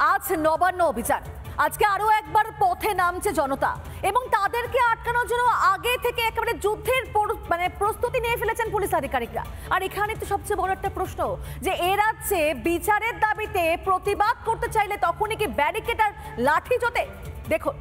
আজ নবান্ন অভিযান। আজকে আরো একবার পথে নামছে জনতা এবং তাদেরকে আটকানোর জন্য আগে থেকে একেবারে যুদ্ধের প্রস্তুতি নিয়ে ফেলেছেন পুলিশ আধিকারিকরা। আর এখানে তো সবচেয়ে বড় একটা প্রশ্ন যে এ রাজ্যে বিচারের দাবিতে প্রতিবাদ করতে চাইলে তখনই কি ব্যারিকেড আর লাঠি জোটে? দেখুন।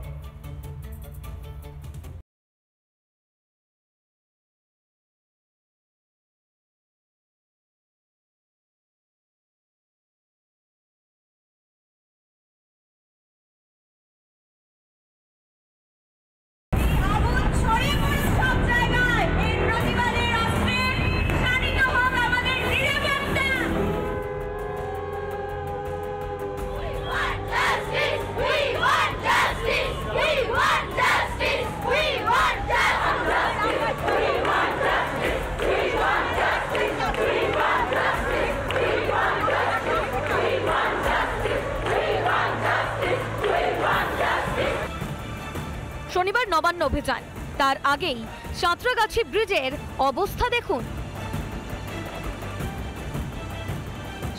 শনিবার নবান্ন অভিযান, তার আগেই সাঁতরাগাছি ব্রিজের অবস্থা দেখুন।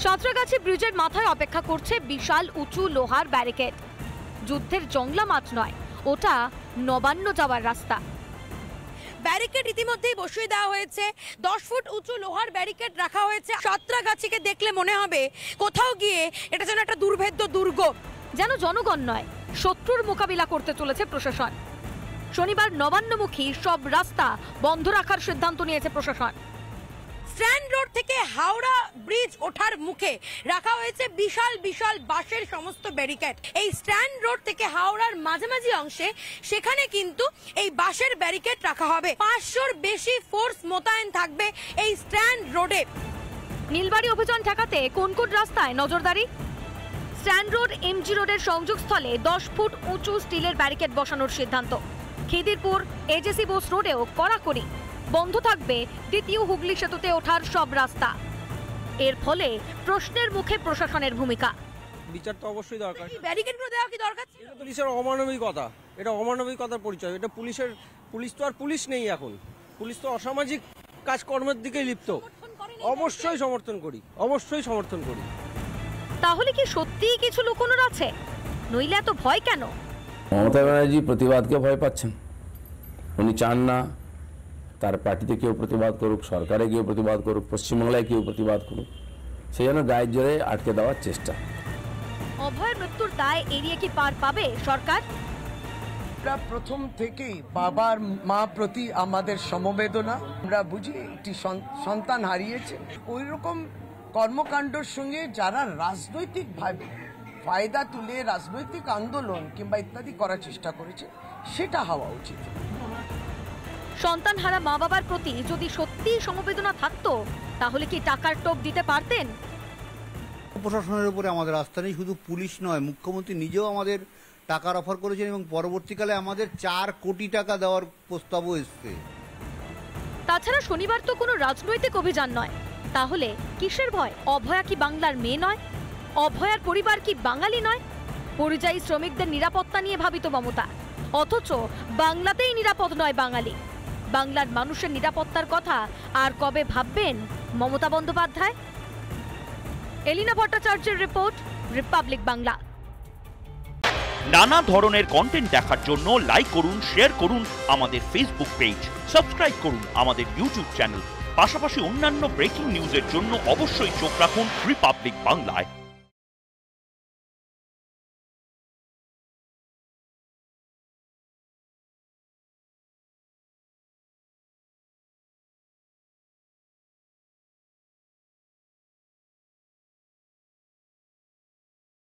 সাঁতরাগাছি ব্রিজের মাথায় অপেক্ষা করছে বিশাল উঁচু লোহার ব্যারিকেড। যুদ্ধের জংলা মাছ নয়, ওটা নবান্ন যাওয়ার রাস্তা। ব্যারিকেড ইতিমধ্যেই বসিয়ে দেওয়া হয়েছে, 10 ফুট উঁচু লোহার ব্যারিকেড রাখা হয়েছে। সাঁতরাগাছিকে দেখলে মনে হবে কোথাও গিয়ে এটা যেন একটা দুর্ভেদ্য দুর্গ, যেন জনগণ নয় শত্রুর মোকাবিলা করতে চলেছে প্রশাসন। শনিবার নবান্নমুখী সব রাস্তা বন্ধ রাখার সিদ্ধান্ত নিয়েছে প্রশাসন। স্ট্যান্ড রোড থেকে হাওড়া ব্রিজ ওঠার মুখে রাখা হয়েছে বিশাল বিশাল বাঁশের সমস্ত ব্যারিকেড। এই স্ট্যান্ড রোড থেকে হাওড়ার মাঝামাঝি অংশে সেখানে কিন্তু এই বাঁশের ব্যারিকেড রাখা হবে। 500-র বেশি ফোর্স মোতায়েন থাকবে এই স্ট্যান্ড রোডে। নীলবাড়ি অভিযান ঠেকাতে কোন কোন রাস্তায় নজরদারি? স্ট্যান্ড রোড এমজি রোডের সংযোগস্থলে 10 ফুট উঁচু স্টিলের ব্যারিকেড বসানোর সিদ্ধান্ত। খিদিরপুর এজেসি বোস রোডেও কড়াকড়ি। বন্ধ থাকবে দ্বিতীয় হুগলি সেতুতে ওঠার সব রাস্তা। এর ফলে প্রশ্নের মুখে প্রশাসনের ভূমিকা। বিচার তো অবশ্যই দরকার। ব্যারিকেডগুলো দেওয়া কি দরকার ছিল? এটা পুলিশের অমানবিকতা, এটা অমানবিকতার পরিচয়। এটা পুলিশ তো আর পুলিশ নেই এখন। পুলিশ তো অসামাজিক কাজকর্মের দিকে লিপ্ত। অবশ্যই সমর্থন করি, অবশ্যই সমর্থন করি। তাহলে কি সত্যিই কিছু লুকোনোর আছে? নইলে এত ভয় কেন? মমতা ব্যানার্জি প্রতিবাদকে ভয় পাচ্ছেন। উনি চান না তার পার্টিতে কেউ প্রতিবাদ করুক, সরকারে কেউ প্রতিবাদ করুক, পশ্চিমবাংলায় কেউ প্রতিবাদ করুক। সেই জন্য গায়ের জোরে আটকে দেওয়ার চেষ্টা। অভয়ের মৃত্যুর দায় এড়িয়ে কি পার পাবে সরকার? প্রথম থেকেই বাবার মা প্রতি আমাদের সমবেদনা। আমরা বুঝি একটি সন্তান হারিয়েছে। ওই রকম কর্মকাণ্ডের সঙ্গে যারা রাজনৈতিকভাবে ফায়দা তুলে রাজনৈতিক আন্দোলন কিংবা ইত্যাদি করার চেষ্টা করেছে, সেটা হওয়া উচিত। সন্তান হারা মা বাবার প্রতি যদি সত্যি সমবেদনা থাকতো তাহলে কি টাকার টোপ দিতে পারতেন? প্রশাসনের উপরে আমাদের আস্থা নেই। শুধু পুলিশ নয়, মুখ্যমন্ত্রী নিজেও আমাদের টাকার অফার করেছেন এবং পরবর্তীকালে আমাদের 4 কোটি টাকা দেওয়ার প্রস্তাবও এসছে। তাছাড়া শনিবার তো কোনো রাজনৈতিক অভিযান নয়, তাহলে কিসের ভয়? অভয়া কি বাংলার মেয়ে নয়? অভয়ার পরিবার কি বাঙালি নয়? পরিযায়ী শ্রমিকদের নিরাপত্তা নিয়ে ভাবিত মমতা, অথচ বাংলাতেই নিরাপদ নয় বাঙালি। বাংলার মানুষের নিরাপত্তার কথা আর কবে ভাববেন মমতা বন্দ্যোপাধ্যায়? এলিনা ভট্টাচার্যের রিপোর্ট, রিপাবলিক বাংলা। নানা ধরনের কন্টেন্ট দেখার জন্য লাইক করুন, শেয়ার করুন আমাদের ফেসবুক পেজ, সাবস্ক্রাইব করুন আমাদের ইউটিউব চ্যানেল। পাশাপাশি অন্যান্য ব্রেকিং নিউজের জন্য অবশ্যই চোখ রাখুন রিপাবলিক বাংলায়।